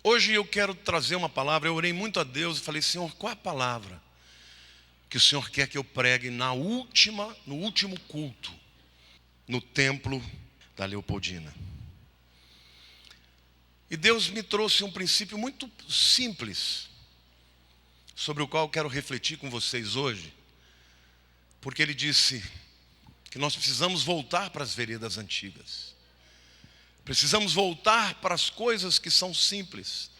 Hoje eu quero trazer uma palavra. Eu orei muito a Deus e falei: Senhor, qual é a palavra que o Senhor quer que eu pregue no último culto, no templo da Leopoldina? E Deus me trouxe um princípio muito simples, sobre o qual eu quero refletir com vocês hoje, porque Ele disse que nós precisamos voltar para as veredas antigas. Precisamos voltar para as coisas que são simples,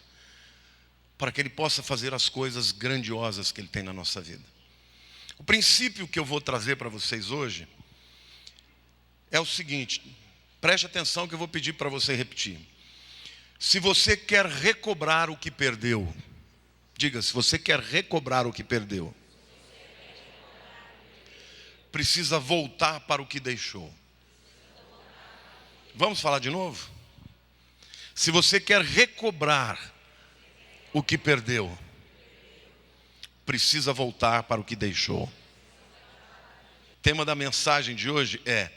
para que Ele possa fazer as coisas grandiosas que Ele tem na nossa vida. O princípio que eu vou trazer para vocês hoje é o seguinte: preste atenção que eu vou pedir para você repetir. Se você quer recobrar o que perdeu, diga, se você quer recobrar o que perdeu, precisa voltar para o que deixou. Vamos falar de novo? Se você quer recobrar o que perdeu, precisa voltar para o que deixou. O tema da mensagem de hoje é: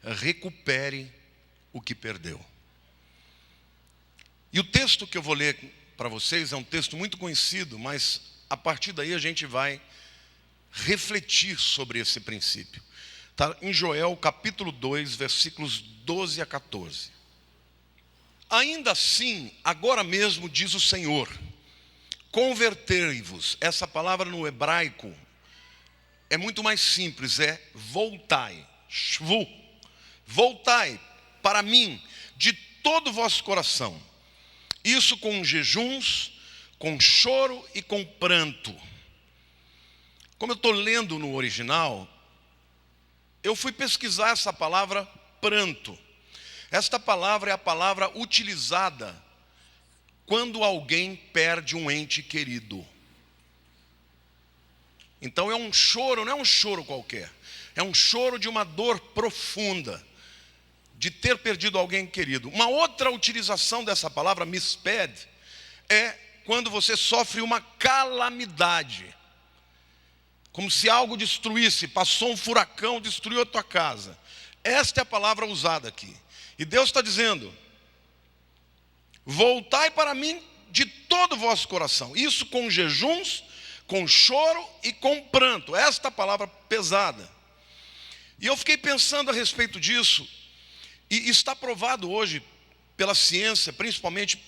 recupere o que perdeu. E o texto que eu vou ler para vocês é um texto muito conhecido, mas a partir daí a gente vai refletir sobre esse princípio. Está em Joel capítulo 2, versículos 12 a 14. Ainda assim, agora mesmo diz o Senhor, convertei-vos. Essa palavra no hebraico é muito mais simples, é voltai, shvu. Voltai para mim de todo o vosso coração. Isso com jejuns, com choro e com pranto. Como eu estou lendo no original, eu fui pesquisar essa palavra pranto. Esta palavra é a palavra utilizada quando alguém perde um ente querido. Então é um choro, não é um choro qualquer. É um choro de uma dor profunda, de ter perdido alguém querido. Uma outra utilização dessa palavra, misped, é quando você sofre uma calamidade. Como se algo destruísse, passou um furacão, destruiu a tua casa. Esta é a palavra usada aqui. E Deus está dizendo: voltai para mim de todo o vosso coração. Isso com jejuns, com choro e com pranto. Esta palavra pesada. E eu fiquei pensando a respeito disso. E está provado hoje pela ciência, principalmente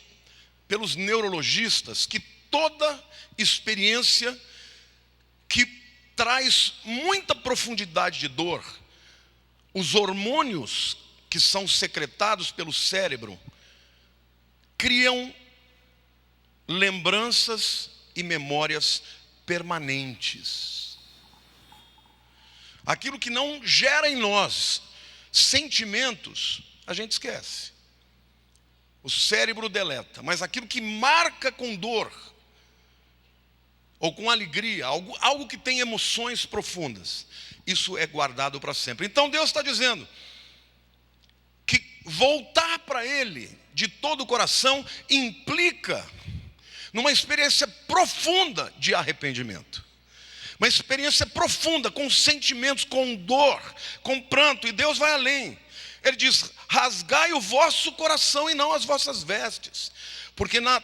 pelos neurologistas, que toda experiência que traz muita profundidade de dor, os hormônios que são secretados pelo cérebro criam lembranças e memórias permanentes. Aquilo que não gera em nós sentimentos, a gente esquece. O cérebro deleta, mas aquilo que marca com dor ou com alegria, algo que tem emoções profundas, isso é guardado para sempre. Então Deus está dizendo que voltar para Ele de todo o coração implica numa experiência profunda de arrependimento. Uma experiência profunda, com sentimentos, com dor, com pranto. E Deus vai além. Ele diz: rasgai o vosso coração e não as vossas vestes. Porque na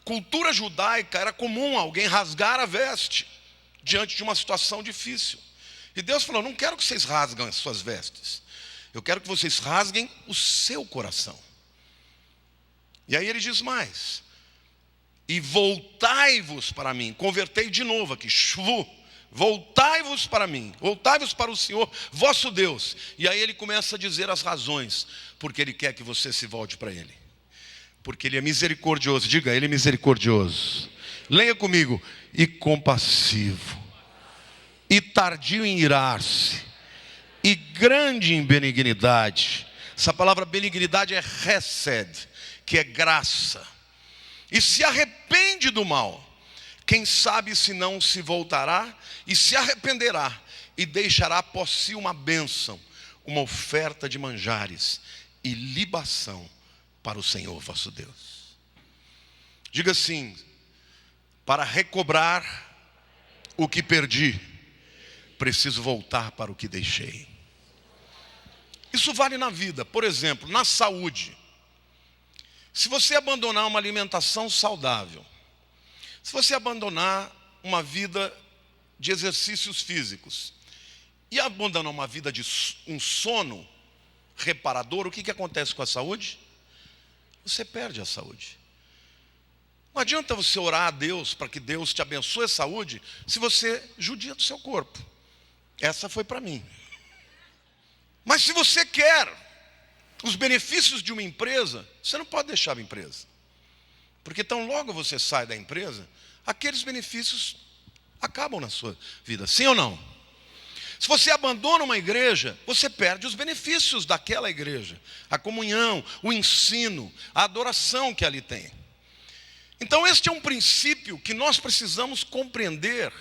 cultura judaica era comum alguém rasgar a veste diante de uma situação difícil. E Deus falou: não quero que vocês rasguem as suas vestes. Eu quero que vocês rasguem o seu coração. E aí ele diz mais: e voltai-vos para mim. Convertei de novo aqui, shvu. Voltai-vos para mim, voltai-vos para o Senhor, vosso Deus. E aí ele começa a dizer as razões porque Ele quer que você se volte para Ele. Porque Ele é misericordioso, diga, Ele é misericordioso. Leia comigo: e compassivo, e tardio em irar-se, e grande em benignidade. Essa palavra benignidade é hesed, que é graça. E se arrepende do mal. Quem sabe se não se voltará e se arrependerá e deixará após si uma bênção, uma oferta de manjares e libação para o Senhor vosso Deus. Diga assim: para recobrar o que perdi, preciso voltar para o que deixei. Isso vale na vida, por exemplo, na saúde. Se você abandonar uma alimentação saudável, se você abandonar uma vida de exercícios físicos e abandonar uma vida de um sono reparador, o que acontece com a saúde? Você perde a saúde. Não adianta você orar a Deus para que Deus te abençoe a saúde se você judia do seu corpo. Essa foi para mim. Mas se você quer os benefícios de uma empresa, você não pode deixar a empresa. Porque tão logo você sai da empresa, aqueles benefícios acabam na sua vida. Sim ou não? Se você abandona uma igreja, você perde os benefícios daquela igreja. A comunhão, o ensino, a adoração que ali tem. Então este é um princípio que nós precisamos compreender,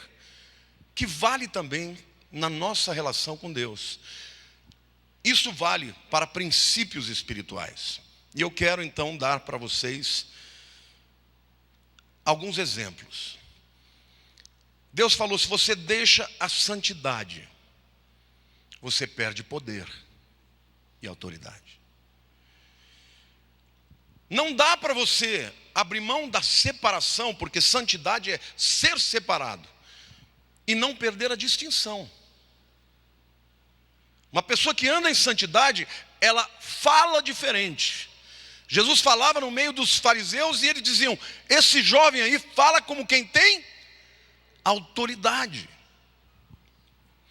que vale também na nossa relação com Deus. Isso vale para princípios espirituais. E eu quero então dar para vocês alguns exemplos. Deus falou, se você deixa a santidade, você perde poder e autoridade. Não dá para você abrir mão da separação, porque santidade é ser separado, e não perder a distinção. Uma pessoa que anda em santidade, ela fala diferente. Jesus falava no meio dos fariseus e eles diziam, esse jovem aí fala como quem tem autoridade.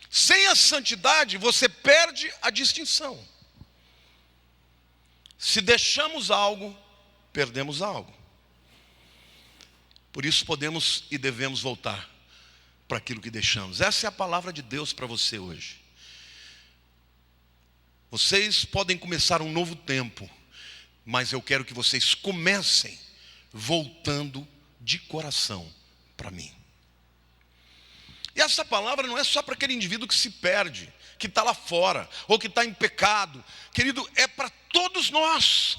Sem a santidade, você perde a distinção. Se deixamos algo, perdemos algo. Por isso podemos e devemos voltar para aquilo que deixamos. Essa é a palavra de Deus para você hoje. Vocês podem começar um novo tempo, mas eu quero que vocês comecem voltando de coração para mim. E essa palavra não é só para aquele indivíduo que se perde, que está lá fora, ou que está em pecado. Querido, é para todos nós.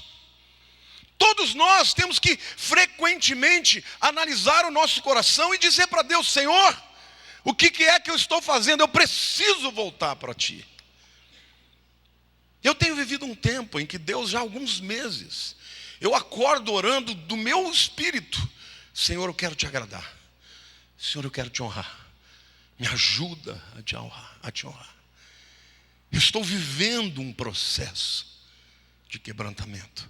Todos nós temos que frequentemente analisar o nosso coração e dizer para Deus, Senhor, o que é que eu estou fazendo? Eu preciso voltar para Ti. Eu tenho vivido um tempo em que Deus, já há alguns meses, eu acordo orando do meu espírito, Senhor, eu quero Te agradar. Senhor, eu quero Te honrar. Me ajuda a Te honrar. Eu estou vivendo um processo de quebrantamento.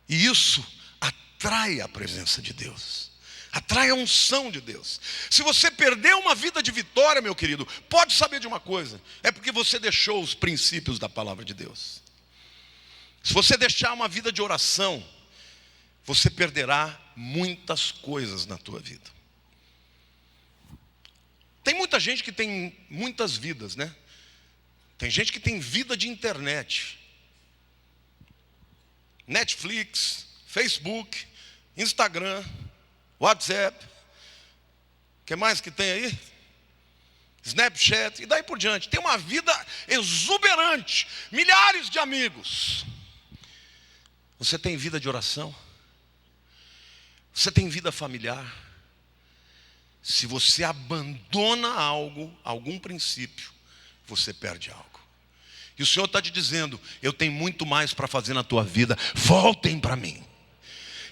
E isso atrai a presença de Deus. Atrai a unção de Deus. Se você perdeu uma vida de vitória, meu querido, pode saber de uma coisa. É porque você deixou os princípios da palavra de Deus. Se você deixar uma vida de oração, você perderá muitas coisas na tua vida. Tem muita gente que tem muitas vidas, né? Tem gente que tem vida de internet. Netflix, Facebook, Instagram, WhatsApp. O que mais que tem aí? Snapchat, e daí por diante. Tem uma vida exuberante, milhares de amigos. Você tem vida de oração? Você tem vida familiar? Se você abandona algo, algum princípio, você perde algo. E o Senhor está te dizendo, eu tenho muito mais para fazer na tua vida, voltem para mim.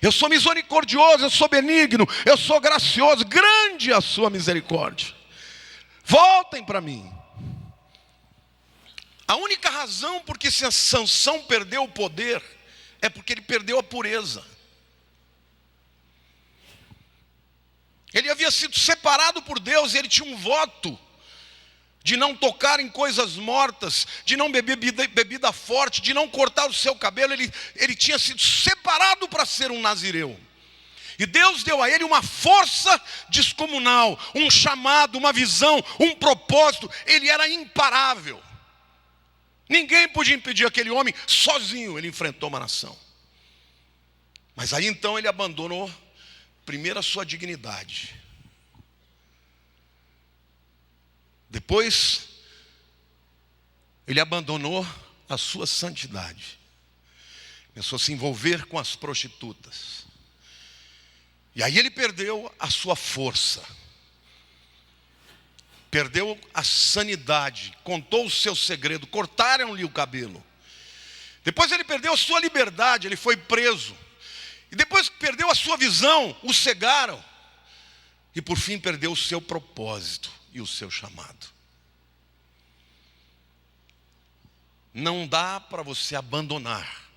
Eu sou misericordioso, eu sou benigno, eu sou gracioso, grande é a sua misericórdia. Voltem para mim. A única razão porque se a Sansão perdeu o poder, é porque ele perdeu a pureza. Ele havia sido separado por Deus e ele tinha um voto de não tocar em coisas mortas, de não beber bebida forte, de não cortar o seu cabelo. Ele tinha sido separado para ser um nazireu. E Deus deu a ele uma força descomunal, um chamado, uma visão, um propósito. Ele era imparável. Ninguém podia impedir aquele homem, sozinho ele enfrentou uma nação. Mas aí então ele abandonou primeiro a sua dignidade. Depois, ele abandonou a sua santidade. Começou a se envolver com as prostitutas. E aí ele perdeu a sua força. Perdeu a sanidade. Contou o seu segredo. Cortaram-lhe o cabelo. Depois ele perdeu a sua liberdade, ele foi preso. E depois que perdeu a sua visão, o cegaram. E por fim perdeu o seu propósito e o seu chamado. Não dá para você abandonar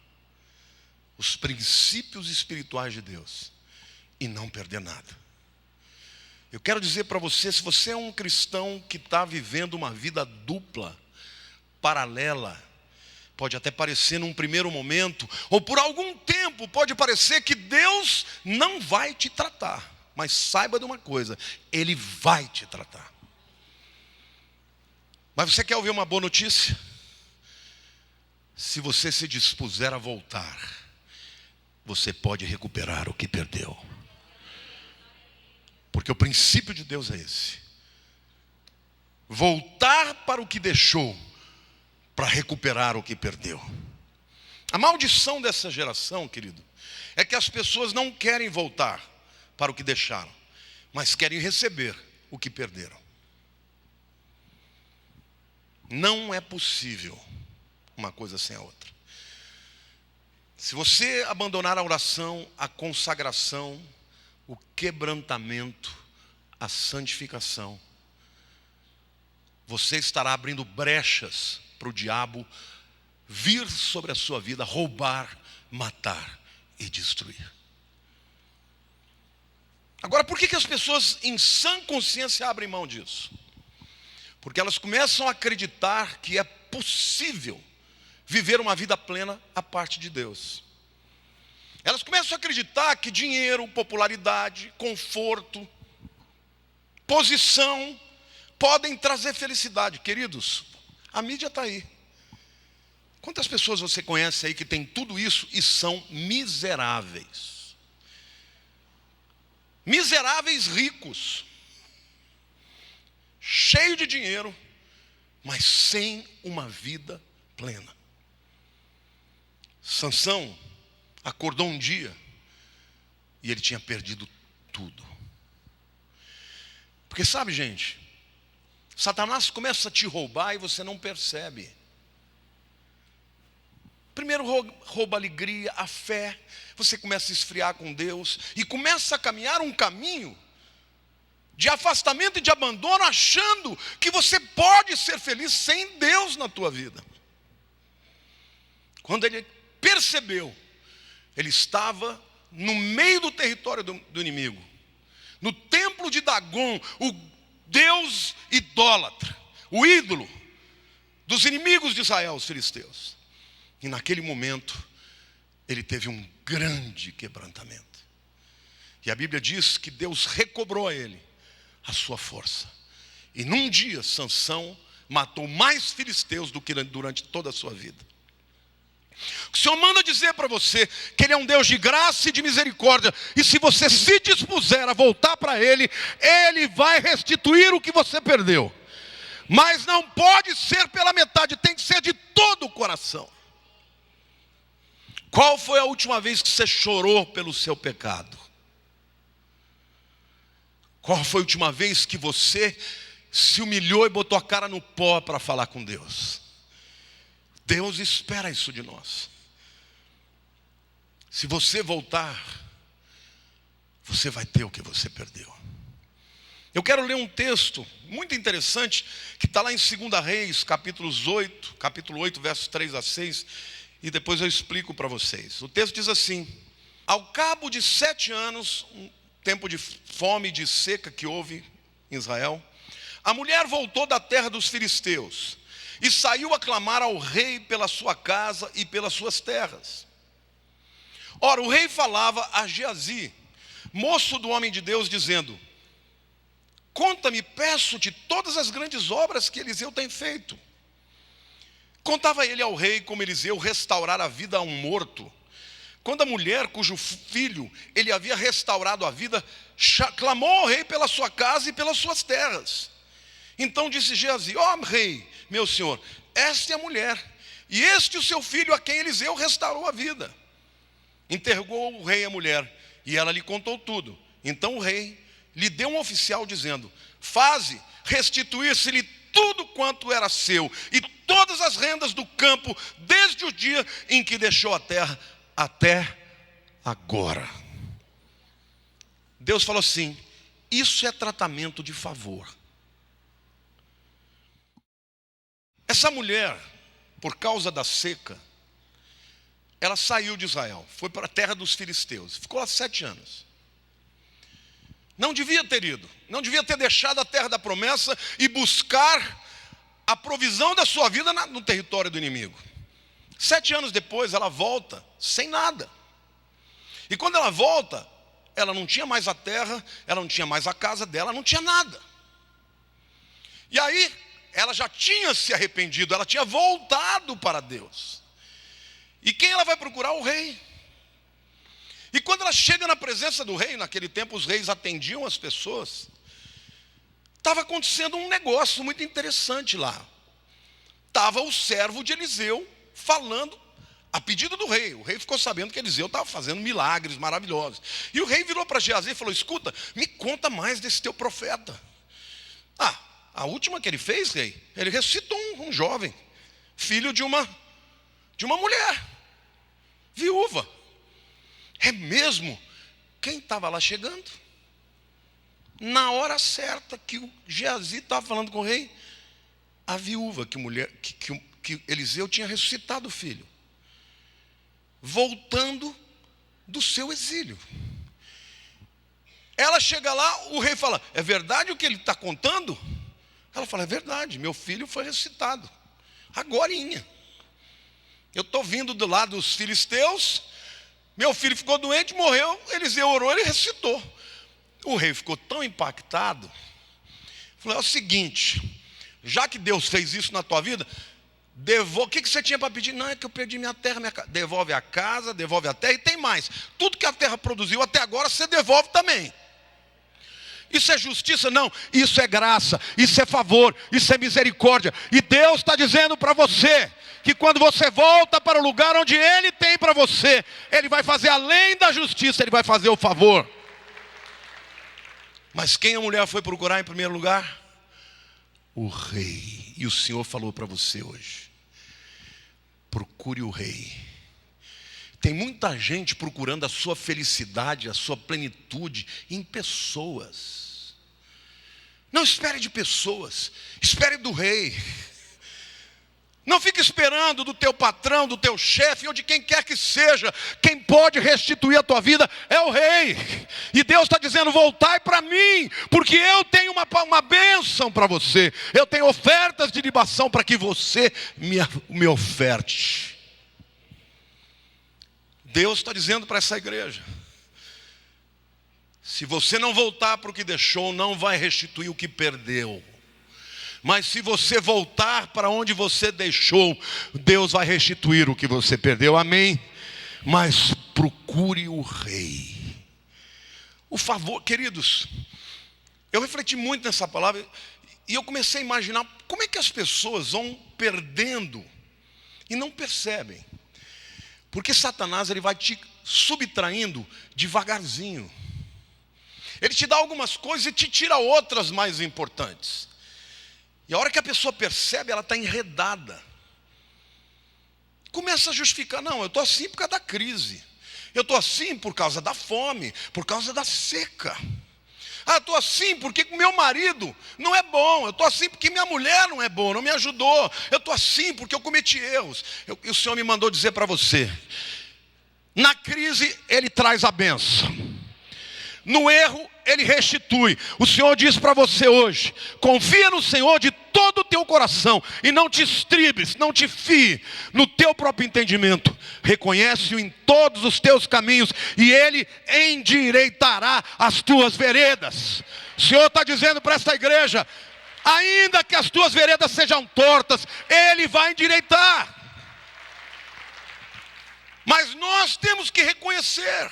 os princípios espirituais de Deus e não perder nada. Eu quero dizer para você, se você é um cristão que está vivendo uma vida dupla, paralela, pode até parecer num primeiro momento, ou por algum tempo pode parecer que Deus não vai te tratar. Mas saiba de uma coisa, Ele vai te tratar. Mas você quer ouvir uma boa notícia? Se você se dispuser a voltar, você pode recuperar o que perdeu. Porque o princípio de Deus é esse: voltar para o que deixou, para recuperar o que perdeu. A maldição dessa geração, querido, é que as pessoas não querem voltar para o que deixaram, mas querem receber o que perderam. Não é possível uma coisa sem a outra. Se você abandonar a oração, a consagração, o quebrantamento, a santificação, você estará abrindo brechas para o diabo vir sobre a sua vida, roubar, matar e destruir. Agora, por que as pessoas em sã consciência abrem mão disso? Porque elas começam a acreditar que é possível viver uma vida plena à parte de Deus. Elas começam a acreditar que dinheiro, popularidade, conforto, posição podem trazer felicidade. Queridos, a mídia está aí. Quantas pessoas você conhece aí que tem tudo isso e são miseráveis? Miseráveis ricos, cheio de dinheiro, mas sem uma vida plena. Sansão acordou um dia e ele tinha perdido tudo. Porque sabe, gente, Satanás começa a te roubar e você não percebe. Primeiro rouba a alegria, a fé. Você começa a esfriar com Deus e começa a caminhar um caminho de afastamento e de abandono, achando que você pode ser feliz sem Deus na tua vida. Quando ele percebeu, ele estava no meio do território do inimigo, no templo de Dagon, o deus idólatra, o ídolo dos inimigos de Israel, os filisteus. E naquele momento, ele teve um grande quebrantamento. E a Bíblia diz que Deus recobrou a ele a sua força. E num dia, Sansão matou mais filisteus do que durante toda a sua vida. O Senhor manda dizer para você que Ele é um Deus de graça e de misericórdia. E se você se dispuser a voltar para Ele, Ele vai restituir o que você perdeu. Mas não pode ser pela metade, tem que ser de todo o coração. Qual foi a última vez que você chorou pelo seu pecado? Qual foi a última vez que você se humilhou e botou a cara no pó para falar com Deus? Deus espera isso de nós. Se você voltar, você vai ter o que você perdeu. Eu quero ler um texto muito interessante que está lá em 2 Reis, capítulo 8, versos 3 a 6, e depois eu explico para vocês. O texto diz assim: ao cabo de 7 anos, um tempo de fome e de seca que houve em Israel, a mulher voltou da terra dos filisteus e saiu a clamar ao rei pela sua casa e pelas suas terras. Ora, o rei falava a Geazi, moço do homem de Deus, dizendo: conta-me, peço-te, todas as grandes obras que Eliseu tem feito. Contava ele ao rei como Eliseu restaurara a vida a um morto. Quando a mulher cujo filho ele havia restaurado a vida, clamou ao rei pela sua casa e pelas suas terras. Então disse Geazi: ó rei, meu senhor, esta é a mulher, e este o seu filho a quem Eliseu restaurou a vida. Interrogou o rei a mulher, e ela lhe contou tudo. Então o rei lhe deu um oficial dizendo: faze restituir-se-lhe tudo quanto era seu, e todas as rendas do campo, desde o dia em que deixou a terra até agora. Deus falou assim: isso é tratamento de favor. Essa mulher, por causa da seca, ela saiu de Israel, foi para a terra dos filisteus, ficou lá 7 anos. Não devia ter ido, não devia ter deixado a terra da promessa e buscar a provisão da sua vida no território do inimigo. 7 anos depois ela volta sem nada. E quando ela volta, ela não tinha mais a terra, ela não tinha mais a casa dela, não tinha nada. E aí, ela já tinha se arrependido, ela tinha voltado para Deus. E quem ela vai procurar? O rei. E quando ela chega na presença do rei, naquele tempo os reis atendiam as pessoas, estava acontecendo um negócio muito interessante lá. Estava o servo de Eliseu falando a pedido do rei. O rei ficou sabendo que Eliseu estava fazendo milagres maravilhosos. E o rei virou para Geazi e falou: escuta, me conta mais desse teu profeta. A última que ele fez, rei, ele ressuscitou um jovem, filho de uma mulher, viúva. É mesmo? Quem estava lá chegando? Na hora certa que o Geazi estava falando com o rei, a viúva que Eliseu tinha ressuscitado o filho, voltando do seu exílio. Ela chega lá, o rei fala: é verdade o que ele está contando? Ela fala: é verdade, meu filho foi ressuscitado, agorinha. Eu estou vindo do lado dos filisteus, meu filho ficou doente, morreu, Eliseu orou, ele ressuscitou. O rei ficou tão impactado, falou: é o seguinte, já que Deus fez isso na tua vida, o que você tinha para pedir? Não, é que eu perdi minha terra, devolve a casa, devolve a terra, e tem mais, tudo que a terra produziu até agora, você devolve também. Isso é justiça? Não, isso é graça, isso é favor, isso é misericórdia. E Deus está dizendo para você que quando você volta para o lugar onde Ele tem para você, Ele vai fazer além da justiça, Ele vai fazer o favor. Mas quem a mulher foi procurar em primeiro lugar? O rei. E o Senhor falou para você hoje: procure o rei. Tem muita gente procurando a sua felicidade, a sua plenitude em pessoas. Não espere de pessoas, espere do rei. Não fique esperando do teu patrão, do teu chefe ou de quem quer que seja. Quem pode restituir a tua vida é o rei. E Deus está dizendo: voltai para mim, porque eu tenho uma bênção para você. Eu tenho ofertas de libação para que você me oferte. Deus está dizendo para essa igreja: se você não voltar para o que deixou, não vai restituir o que perdeu. Mas se você voltar para onde você deixou, Deus vai restituir o que você perdeu, amém? Mas procure o rei. O favor, queridos, eu refleti muito nessa palavra, e eu comecei a imaginar como é que as pessoas vão perdendo e não percebem. Porque Satanás, ele vai te subtraindo devagarzinho. Ele te dá algumas coisas e te tira outras mais importantes. E a hora que a pessoa percebe, ela está enredada. Começa a justificar: não, eu estou assim por causa da crise. Eu estou assim por causa da fome, por causa da seca. Eu estou assim porque o meu marido não é bom. Eu estou assim porque minha mulher não é boa, não me ajudou. Eu estou assim porque eu cometi erros. E o Senhor me mandou dizer para você: na crise Ele traz a bênção, no erro Ele restitui. O Senhor diz para você hoje: confia no Senhor de todo o teu coração e não te estribes, não te fie no teu próprio entendimento. Reconhece-o em todos os teus caminhos e Ele endireitará as tuas veredas. O Senhor está dizendo para esta igreja: ainda que as tuas veredas sejam tortas, Ele vai endireitar. Mas nós temos que reconhecer,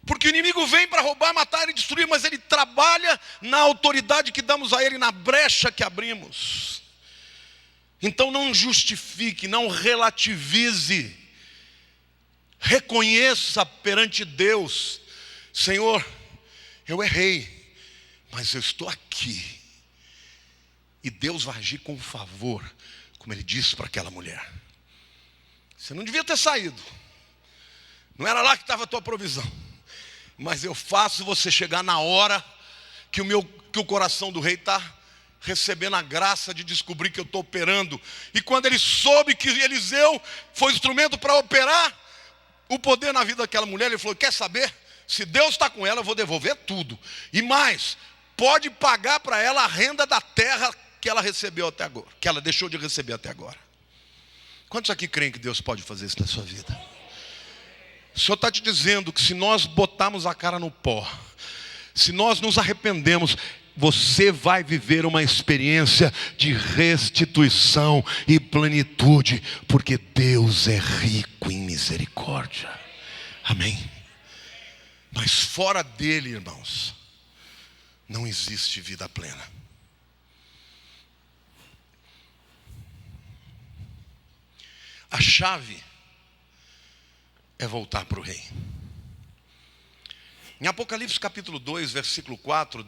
porque o inimigo vem para roubar, matar e destruir, mas ele trabalha na autoridade que damos a ele, na brecha que abrimos. Então não justifique, não relativize. Reconheça perante Deus: Senhor, eu errei, mas eu estou aqui. E Deus vai agir com favor, como Ele disse para aquela mulher. Você não devia ter saído. Não era lá que estava a tua provisão. Mas eu faço você chegar na hora que o coração do rei está recebendo a graça de descobrir que eu estou operando. E quando ele soube que Eliseu foi instrumento para operar o poder na vida daquela mulher, ele falou: quer saber? Se Deus está com ela, eu vou devolver tudo. E mais, pode pagar para ela a renda da terra que ela recebeu até agora, que ela deixou de receber até agora. Quantos aqui creem que Deus pode fazer isso na sua vida? O Senhor está te dizendo que se nós botarmos a cara no pó, se nós nos arrependemos, você vai viver uma experiência de restituição e plenitude, porque Deus é rico em misericórdia. Amém? Mas fora dele, irmãos, não existe vida plena. A chave é voltar para o rei. Em Apocalipse capítulo 2, versículo 4,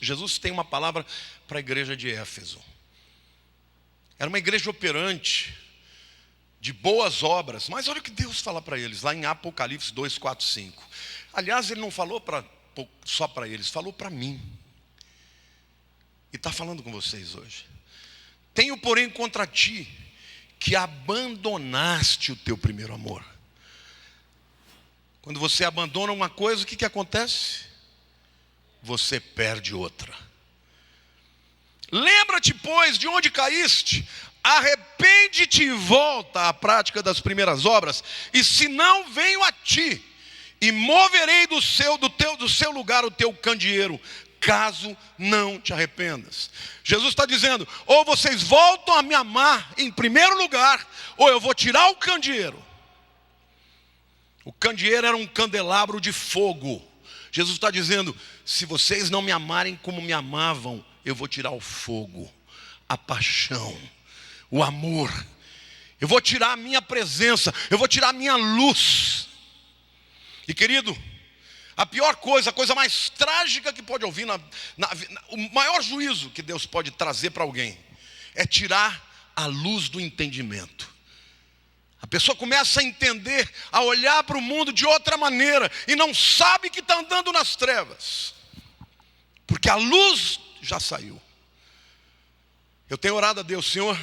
Jesus tem uma palavra para a igreja de Éfeso. Era uma igreja operante, de boas obras, mas olha o que Deus fala para eles, lá em Apocalipse 2, 4, 5. Aliás, Ele não falou só para eles, falou para mim. E está falando com vocês hoje. Tenho, porém, contra ti, que abandonaste o teu primeiro amor. Quando você abandona uma coisa, o que acontece? Você perde outra. Lembra-te, pois, de onde caíste, arrepende-te e volta à prática das primeiras obras, e se não, venho a ti, e moverei do seu lugar o teu candeeiro, caso não te arrependas. Jesus está dizendo: ou vocês voltam a me amar em primeiro lugar, ou eu vou tirar o candeeiro. O candeeiro era um candelabro de fogo. Jesus está dizendo: se vocês não me amarem como me amavam, eu vou tirar o fogo, a paixão, o amor. Eu vou tirar a minha presença, eu vou tirar a minha luz. E querido, a pior coisa, a coisa mais trágica que pode ouvir, o maior juízo que Deus pode trazer para alguém, é tirar a luz do entendimento. A pessoa começa a entender, a olhar para o mundo de outra maneira, e não sabe que está andando nas trevas, porque a luz já saiu. Eu tenho orado a Deus: Senhor,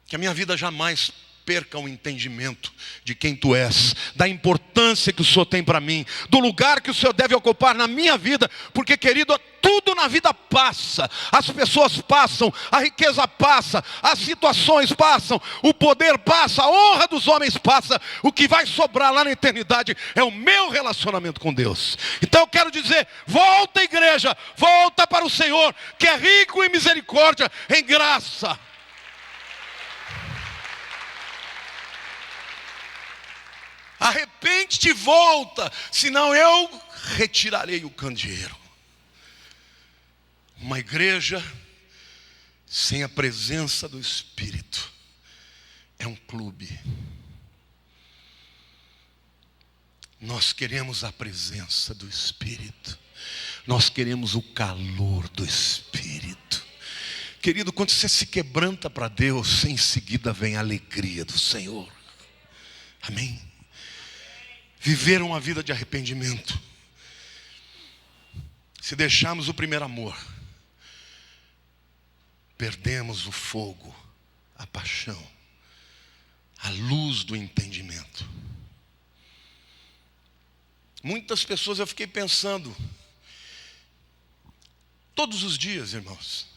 que a minha vida jamais perca o entendimento de quem Tu és, da importância que o Senhor tem para mim, do lugar que o Senhor deve ocupar na minha vida, porque, querido, tudo na vida passa, as pessoas passam, a riqueza passa, as situações passam, o poder passa, a honra dos homens passa, o que vai sobrar lá na eternidade é o meu relacionamento com Deus. Então eu quero dizer: volta, igreja, volta para o Senhor, que é rico em misericórdia, em graça. Arrepende-te e volta, senão eu retirarei o candeeiro. Uma igreja sem a presença do Espírito é um clube. Nós queremos a presença do Espírito, nós queremos o calor do Espírito. Querido, quando você se quebranta para Deus, em seguida vem a alegria do Senhor. Amém? Viver uma vida de arrependimento. Se deixarmos o primeiro amor, perdemos o fogo, a paixão, a luz do entendimento. Muitas pessoas, eu fiquei pensando, todos os dias, irmãos,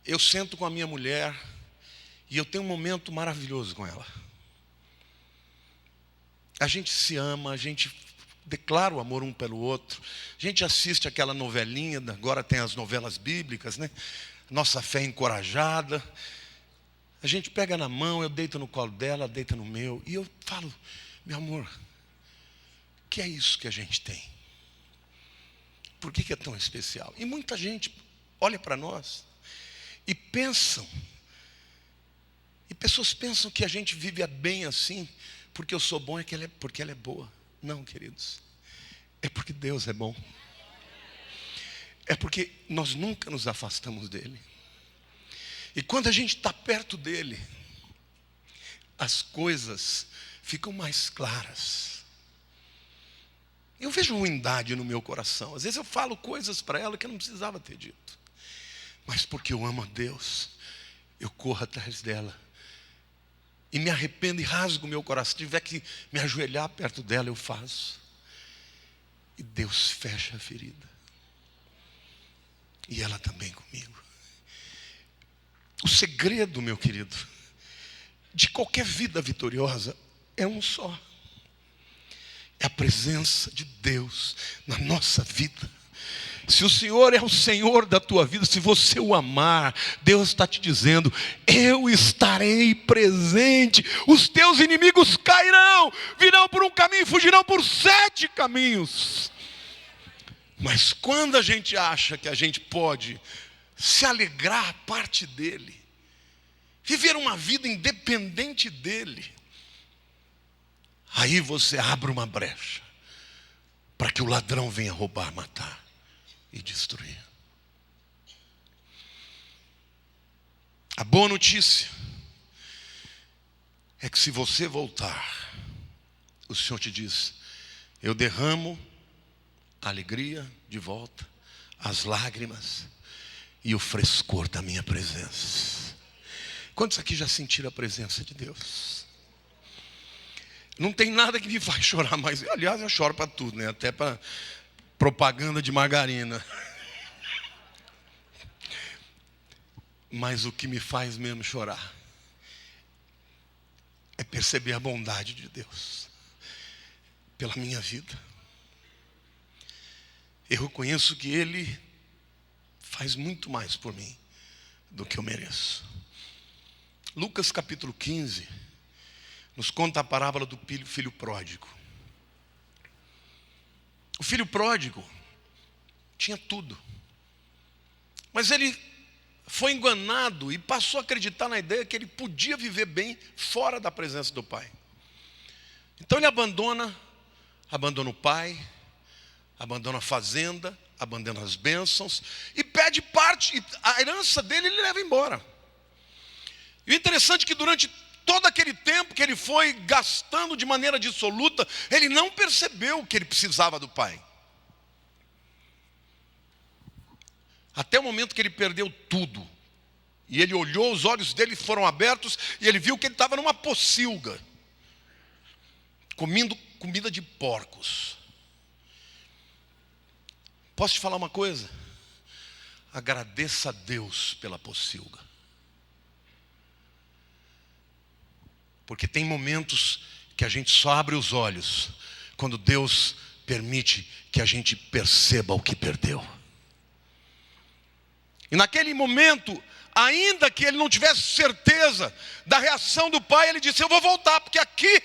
eu sento com a minha mulher e eu tenho um momento maravilhoso com ela. A gente se ama, a gente declara o amor um pelo outro. A gente assiste aquela novelinha, agora tem as novelas bíblicas, né? Nossa fé encorajada. A gente pega na mão, eu deito no colo dela, ela deita no meu. E eu falo: meu amor, que é isso que a gente tem? Por que é tão especial? E muita gente olha para nós e pensam, e pessoas pensam que a gente vive bem assim, porque eu sou bom, porque ela é boa. Não, queridos, é porque Deus é bom. É porque nós nunca nos afastamos dele. E quando a gente está perto dele, as coisas ficam mais claras. Eu vejo ruindade no meu coração. Às vezes eu falo coisas para ela que eu não precisava ter dito. Mas porque eu amo a Deus, eu corro atrás dela. E me arrependo e rasgo o meu coração. Se tiver que me ajoelhar perto dela, eu faço. E Deus fecha a ferida. E ela também comigo. O segredo, meu querido, de qualquer vida vitoriosa é um só. É a presença de Deus na nossa vida. Se o Senhor é o Senhor da tua vida, se você o amar, Deus está te dizendo: eu estarei presente. Os teus inimigos cairão, virão por um caminho e fugirão por 7 caminhos. Mas quando a gente acha que a gente pode se alegrar a parte dele, viver uma vida independente dele, aí você abre uma brecha para que o ladrão venha roubar, matar e destruir. A boa notícia é que se você voltar, o Senhor te diz: eu derramo a alegria de volta, as lágrimas e o frescor da minha presença. Quantos aqui já sentiram a presença de Deus? Não tem nada que me faz chorar mais. Aliás, eu choro para tudo, né? Até para propaganda de margarina. Mas o que me faz mesmo chorar é perceber a bondade de Deus pela minha vida. Eu reconheço que Ele faz muito mais por mim do que eu mereço. Lucas capítulo 15 nos conta a parábola do filho pródigo. O filho pródigo tinha tudo, mas ele foi enganado e passou a acreditar na ideia que ele podia viver bem fora da presença do pai. Então ele abandona o pai, abandona a fazenda, abandona as bênçãos e pede parte, a herança dele ele leva embora. E o interessante é que durante todo aquele tempo que ele foi gastando de maneira dissoluta, ele não percebeu que ele precisava do pai. Até o momento que ele perdeu tudo. E ele olhou, os olhos dele foram abertos e ele viu que ele estava numa pocilga, comendo comida de porcos. Posso te falar uma coisa? Agradeça a Deus pela pocilga. Porque tem momentos que a gente só abre os olhos quando Deus permite que a gente perceba o que perdeu. E naquele momento, ainda que ele não tivesse certeza da reação do pai, ele disse: eu vou voltar, porque aqui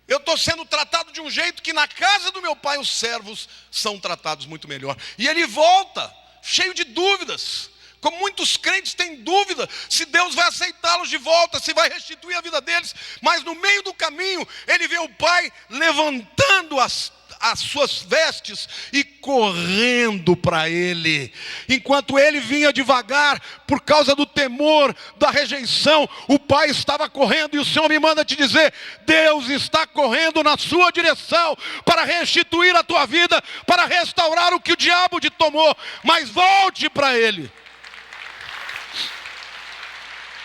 eu estou sendo tratado de um jeito que na casa do meu pai os servos são tratados muito melhor. E ele volta, cheio de dúvidas. Como muitos crentes têm dúvida se Deus vai aceitá-los de volta, se vai restituir a vida deles. Mas no meio do caminho, ele vê o pai levantando as suas vestes e correndo para ele. Enquanto ele vinha devagar, por causa do temor, da rejeição, o pai estava correndo. E o Senhor me manda te dizer: Deus está correndo na sua direção para restituir a tua vida, para restaurar o que o diabo te tomou. Mas volte para ele.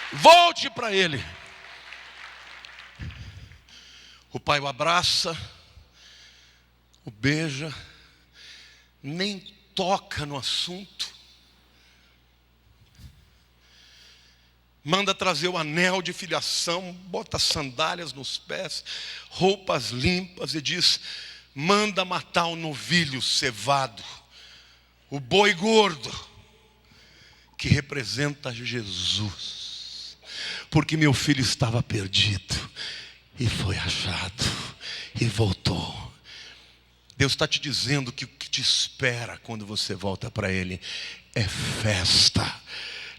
Volte para ele. O pai o abraça, o beija, nem toca no assunto. Manda trazer o anel de filiação, bota sandálias nos pés, roupas limpas e diz: manda matar o novilho cevado, o boi gordo, que representa Jesus. Porque meu filho estava perdido e foi achado e voltou. Deus está te dizendo que o que te espera quando você volta para Ele é festa,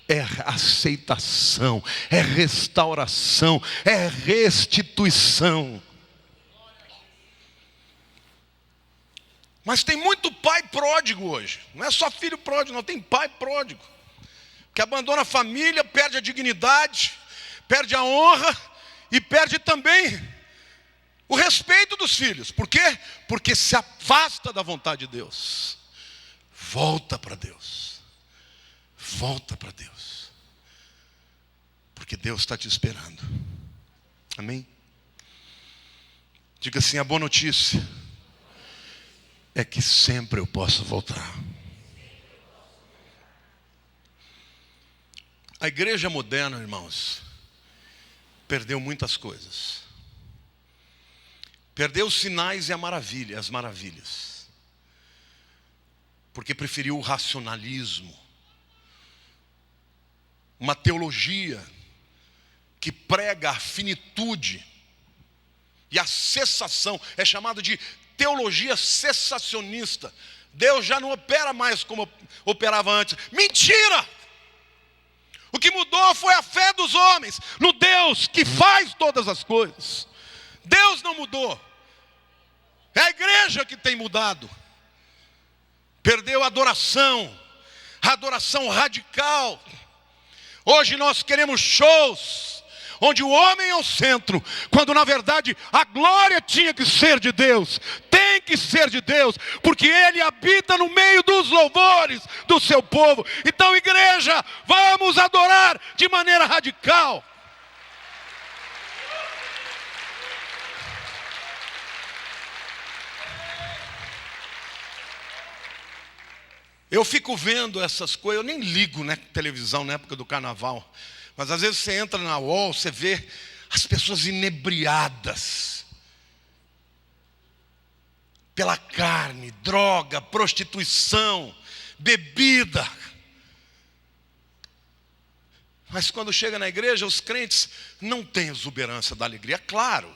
é aceitação, é restauração, é restituição. Mas tem muito pai pródigo hoje. Não é só filho pródigo, não, tem pai pródigo. Que abandona a família, perde a dignidade, perde a honra e perde também o respeito dos filhos. Por quê? Porque se afasta da vontade de Deus. Volta para Deus. Volta para Deus. Porque Deus está te esperando. Amém? Diga assim, a boa notícia é que sempre eu posso voltar. A igreja moderna, irmãos, perdeu muitas coisas. Perdeu os sinais e as maravilhas. Porque preferiu o racionalismo. Uma teologia que prega a finitude e a cessação. É chamado de teologia cessacionista. Deus já não opera mais como operava antes. Mentira! O que mudou foi a fé dos homens no Deus que faz todas as coisas. Deus não mudou. É a igreja que tem mudado. Perdeu a adoração radical. Hoje nós queremos shows onde o homem é o centro, quando na verdade a glória tinha que ser de Deus, tem que ser de Deus, porque Ele habita no meio dos louvores do seu povo. Então, igreja, vamos adorar de maneira radical. Eu fico vendo essas coisas, eu nem ligo, né, televisão na época do carnaval. Mas às vezes você entra na UOL, você vê as pessoas inebriadas pela carne, droga, prostituição, bebida. Mas quando chega na igreja, os crentes não têm exuberância da alegria. Claro,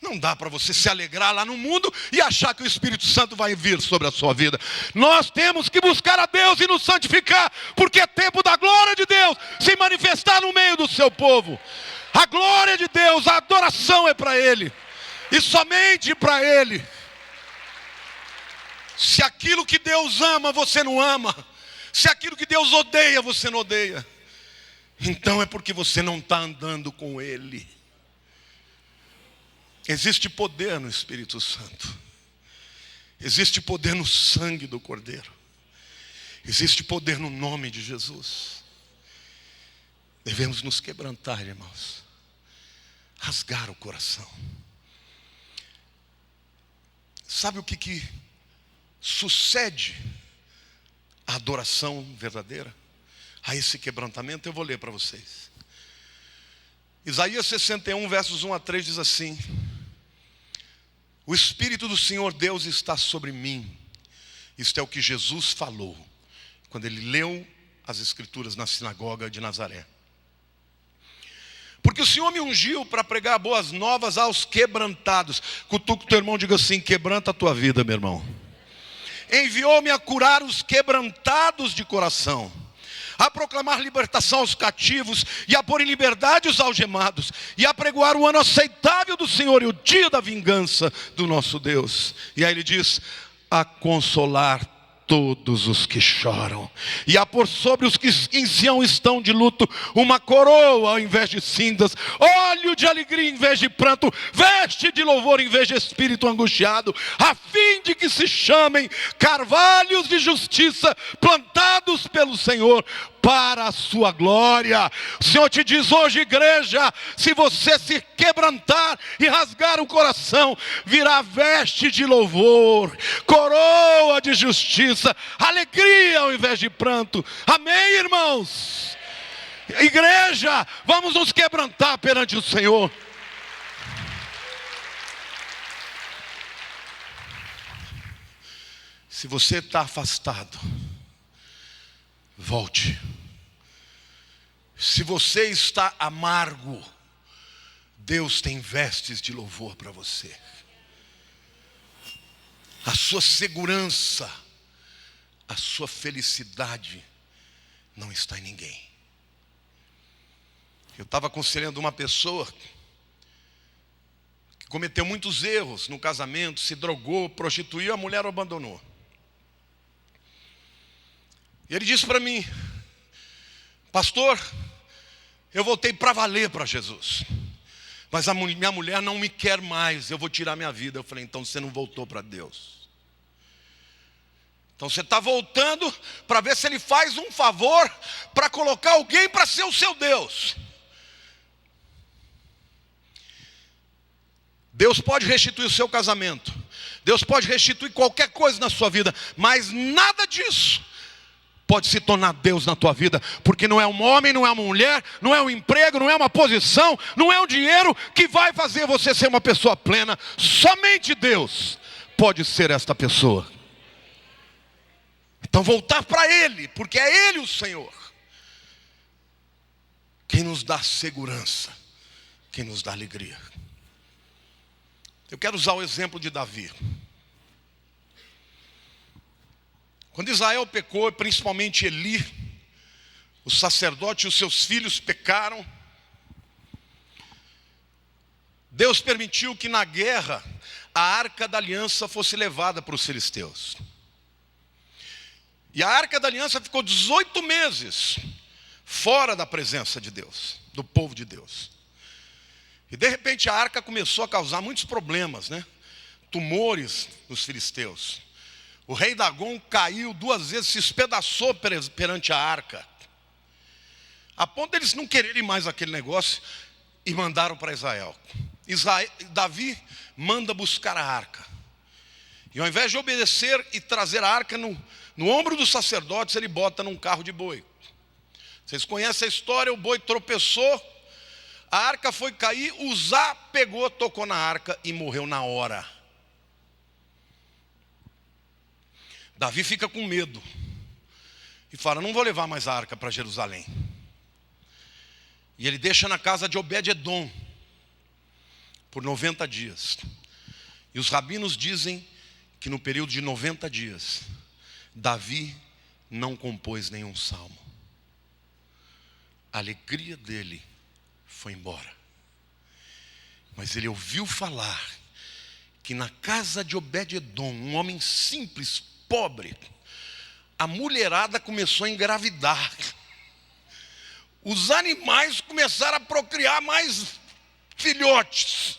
não dá para você se alegrar lá no mundo e achar que o Espírito Santo vai vir sobre a sua vida. Nós temos que buscar a Deus e nos santificar, porque é tempo da glória de Deus se manifestar no meio do seu povo. A glória de Deus, a adoração é para Ele, e somente para Ele. Se aquilo que Deus ama, você não ama, se aquilo que Deus odeia, você não odeia, então é porque você não está andando com Ele. Existe poder no Espírito Santo. Existe poder no sangue do Cordeiro. Existe poder no nome de Jesus. Devemos nos quebrantar, irmãos. Rasgar o coração. Sabe o que sucede à adoração verdadeira? A esse quebrantamento, eu vou ler para vocês. Isaías 61, versos 1 a 3 diz assim: o Espírito do Senhor Deus está sobre mim. Isto é o que Jesus falou quando ele leu as Escrituras na sinagoga de Nazaré. Porque o Senhor me ungiu para pregar boas novas aos quebrantados. Cutuca o teu irmão, diga assim: quebranta a tua vida, meu irmão. Enviou-me a curar os quebrantados de coração, a proclamar libertação aos cativos e a pôr em liberdade os algemados, e a pregoar o ano aceitável do Senhor e o dia da vingança do nosso Deus. E aí ele diz: a consolar todos os que choram, e a pôr sobre os que em Sião estão de luto uma coroa ao invés de cinzas, óleo de alegria em vez de pranto, veste de louvor em vez de espírito angustiado, a fim de que se chamem carvalhos de justiça, plantados pelo Senhor para a sua glória. O Senhor te diz hoje, igreja, se você se quebrantar e rasgar o coração, virá veste de louvor, coroa de justiça, alegria ao invés de pranto. Amém, irmãos? Igreja, vamos nos quebrantar perante o Senhor. Se você está afastado, volte. Se você está amargo, Deus tem vestes de louvor para você. A sua segurança, a sua felicidade não está em ninguém. Eu estava aconselhando uma pessoa cometeu muitos erros no casamento, se drogou, prostituiu, a mulher o abandonou. E ele disse para mim: pastor, eu voltei para valer para Jesus, mas a minha mulher não me quer mais, eu vou tirar minha vida. Eu falei: então você não voltou para Deus. Então você está voltando para ver se Ele faz um favor para colocar alguém para ser o seu Deus. Deus pode restituir o seu casamento, Deus pode restituir qualquer coisa na sua vida, mas nada disso pode se tornar Deus na tua vida, porque não é um homem, não é uma mulher, não é um emprego, não é uma posição, não é um dinheiro que vai fazer você ser uma pessoa plena. Somente Deus pode ser esta pessoa. Então voltar para Ele, porque é Ele o Senhor, quem nos dá segurança, quem nos dá alegria. Eu quero usar o exemplo de Davi. Quando Israel pecou, principalmente Eli, o sacerdote e os seus filhos pecaram, Deus permitiu que na guerra a arca da aliança fosse levada para os filisteus. E a arca da aliança ficou 18 meses fora da presença de Deus, do povo de Deus. E de repente a arca começou a causar muitos problemas, né? Tumores nos filisteus. O rei Dagom caiu 2 vezes, se espedaçou perante a arca, a ponto deles não quererem mais aquele negócio, e mandaram para Israel. Davi manda buscar a arca, e ao invés de obedecer e trazer a arca no ombro dos sacerdotes, ele bota num carro de boi. Vocês conhecem a história, o boi tropeçou, a arca foi cair, Uzá pegou, tocou na arca e morreu na hora. Davi fica com medo e fala: não vou levar mais a arca para Jerusalém. E ele deixa na casa de Obed-edom por 90 dias. E os rabinos dizem que no período de 90 dias, Davi não compôs nenhum salmo. A alegria dele foi embora. Mas ele ouviu falar que na casa de Obed-edom, um homem simples, pobre, a mulherada começou a engravidar. Os animais começaram a procriar mais filhotes.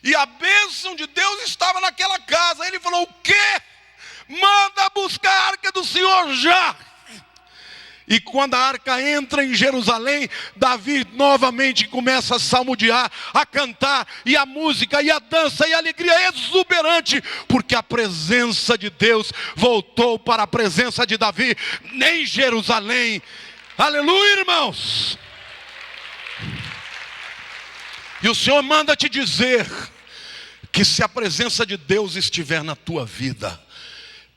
E a bênção de Deus estava naquela casa. Ele falou: o quê? Manda buscar a arca do Senhor já. E quando a arca entra em Jerusalém, Davi novamente começa a salmodiar, a cantar, e a música, e a dança, e a alegria exuberante, porque a presença de Deus voltou para a presença de Davi em Jerusalém. Aleluia, irmãos! E o Senhor manda te dizer que se a presença de Deus estiver na tua vida,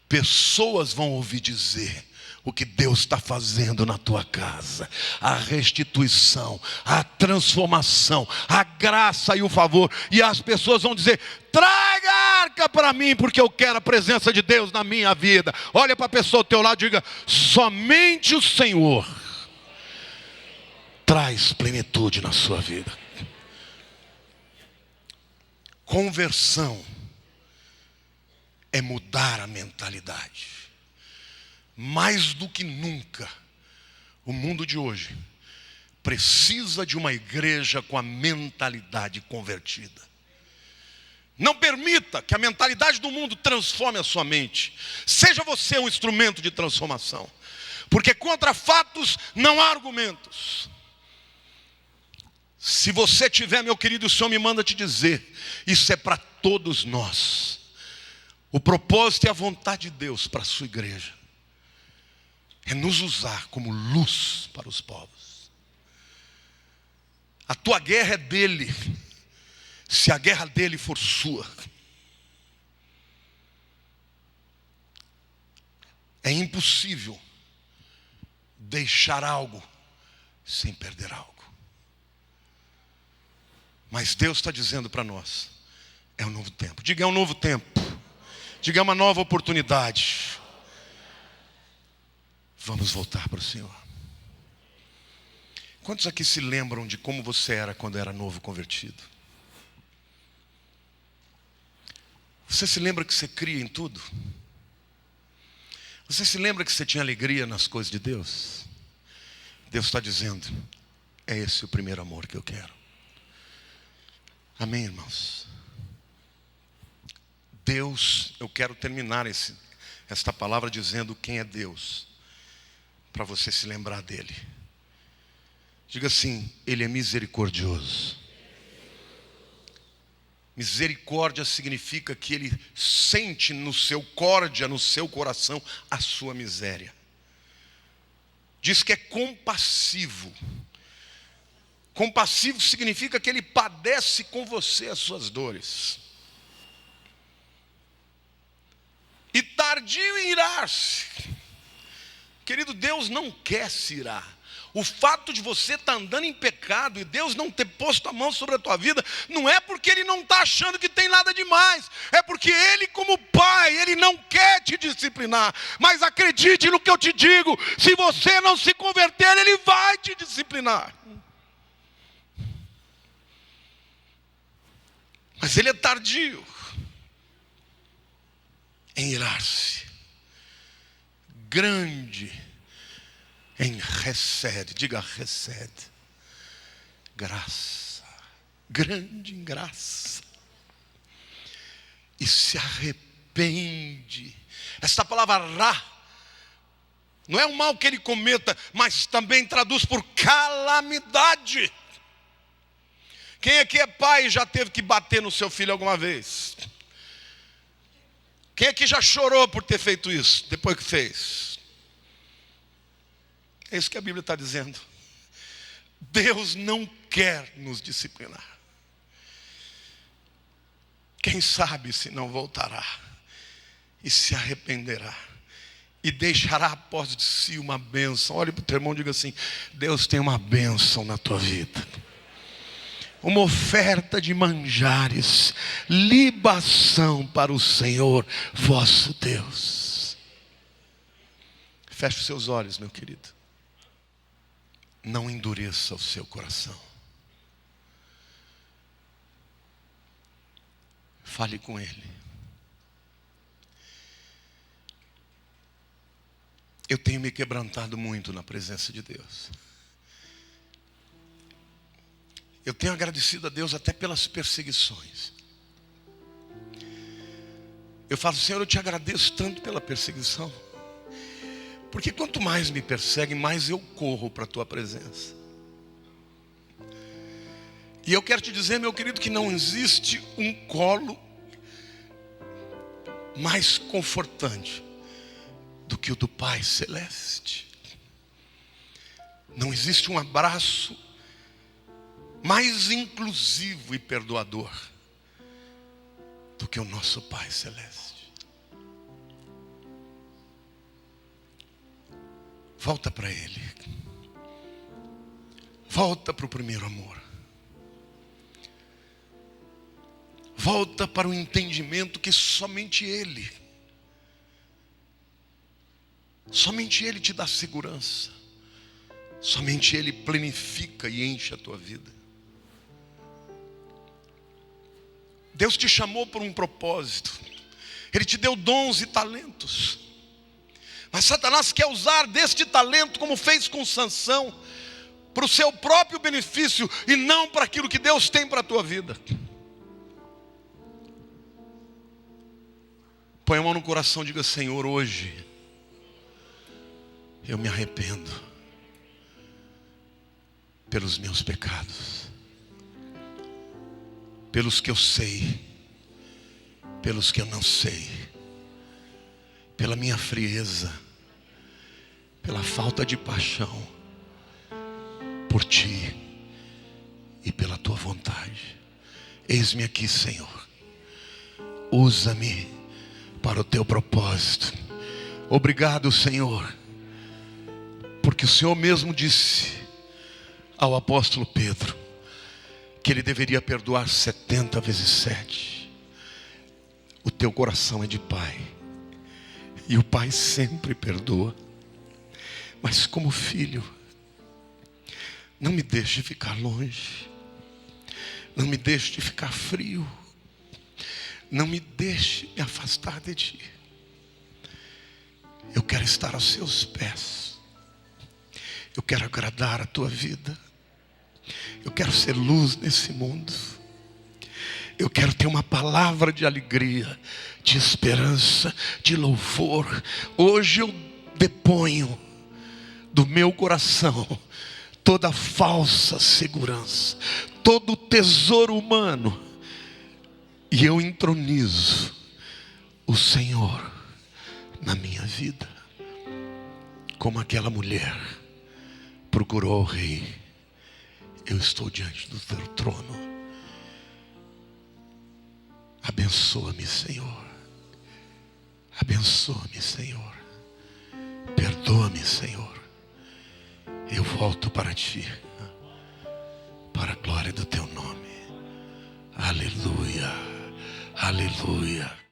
pessoas vão ouvir dizer o que Deus está fazendo na tua casa, a restituição, a transformação, a graça e o favor. E as pessoas vão dizer: traga a arca para mim, porque eu quero a presença de Deus na minha vida. Olha para a pessoa ao teu lado e diga: somente o Senhor traz plenitude na sua vida. Conversão é mudar a mentalidade. Mais do que nunca, o mundo de hoje precisa de uma igreja com a mentalidade convertida. Não permita que a mentalidade do mundo transforme a sua mente. Seja você um instrumento de transformação, porque contra fatos não há argumentos. Se você tiver, meu querido, o Senhor me manda te dizer, isso é para todos nós. O propósito e a vontade de Deus para a sua igreja é nos usar como luz para os povos. A tua guerra é dele, se a guerra dele for sua. É impossível deixar algo sem perder algo. Mas Deus está dizendo para nós: é um novo tempo. Diga: é um novo tempo. Diga: é uma nova oportunidade. Vamos voltar para o Senhor. Quantos aqui se lembram de como você era quando era novo convertido? Você se lembra que você cria em tudo? Você se lembra que você tinha alegria nas coisas de Deus? Deus está dizendo, é esse o primeiro amor que eu quero. Amém, irmãos? Deus, eu quero terminar esta palavra dizendo quem é Deus, para você se lembrar dele. Diga assim, ele é misericordioso. Misericórdia significa que ele sente no seu coração, a sua miséria. Diz que é compassivo. Compassivo significa que ele padece com você as suas dores. E tardio em irar-se. Querido, Deus não quer se irar. O fato de você estar andando em pecado e Deus não ter posto a mão sobre a tua vida, não é porque Ele não está achando que tem nada demais. É porque Ele, como Pai, Ele não quer te disciplinar. Mas acredite no que eu te digo, se você não se converter, Ele vai te disciplinar. Mas Ele é tardio em irar-se. Grande em recede, diga recede, graça, grande em graça, e se arrepende. Esta palavra rá, não é o mal que ele cometa, mas também traduz por calamidade. Quem aqui é pai e já teve que bater no seu filho alguma vez? Quem aqui já chorou por ter feito isso, depois que fez? É isso que a Bíblia está dizendo. Deus não quer nos disciplinar. Quem sabe se não voltará e se arrependerá e deixará após de si uma bênção. Olhe para o teu irmão e diga assim, Deus tem uma bênção na tua vida. Uma oferta de manjares, libação para o Senhor vosso Deus. Feche os seus olhos, meu querido. Não endureça o seu coração. Fale com Ele. Eu tenho me quebrantado muito na presença de Deus. Eu tenho agradecido a Deus até pelas perseguições. Eu falo, Senhor, eu te agradeço tanto pela perseguição. Porque quanto mais me perseguem, mais eu corro para a tua presença. E eu quero te dizer, meu querido, que não existe um colo mais confortante do que o do Pai Celeste. Não existe um abraço mais inclusivo e perdoador do que o nosso Pai Celeste. Volta para Ele. Volta para o primeiro amor. Volta para o entendimento que somente Ele te dá segurança. Somente Ele planifica e enche a tua vida. Deus te chamou por um propósito. Ele te deu dons e talentos. Mas Satanás quer usar deste talento, como fez com Sansão, para o seu próprio benefício e não para aquilo que Deus tem para a tua vida. Põe a mão no coração e diga, Senhor, hoje eu me arrependo pelos meus pecados, pelos que eu sei, pelos que eu não sei, pela minha frieza, pela falta de paixão por Ti e pela Tua vontade. Eis-me aqui, Senhor. Usa-me para o Teu propósito. Obrigado, Senhor, porque o Senhor mesmo disse ao apóstolo Pedro que ele deveria perdoar 70 vezes 7. O teu coração é de pai, e o pai sempre perdoa. Mas como filho, não me deixe ficar longe, não me deixe de ficar frio, não me deixe me afastar de ti. Eu quero estar aos seus pés. Eu quero agradar a tua vida. Eu quero ser luz nesse mundo. Eu quero ter uma palavra de alegria, de esperança, de louvor. Hoje eu deponho do meu coração toda falsa segurança, todo tesouro humano, e eu entronizo o Senhor na minha vida. Como aquela mulher procurou o rei, eu estou diante do teu trono. Abençoa-me, Senhor. Abençoa-me, Senhor. Perdoa-me, Senhor. Eu volto para ti, para a glória do teu nome. Aleluia, aleluia.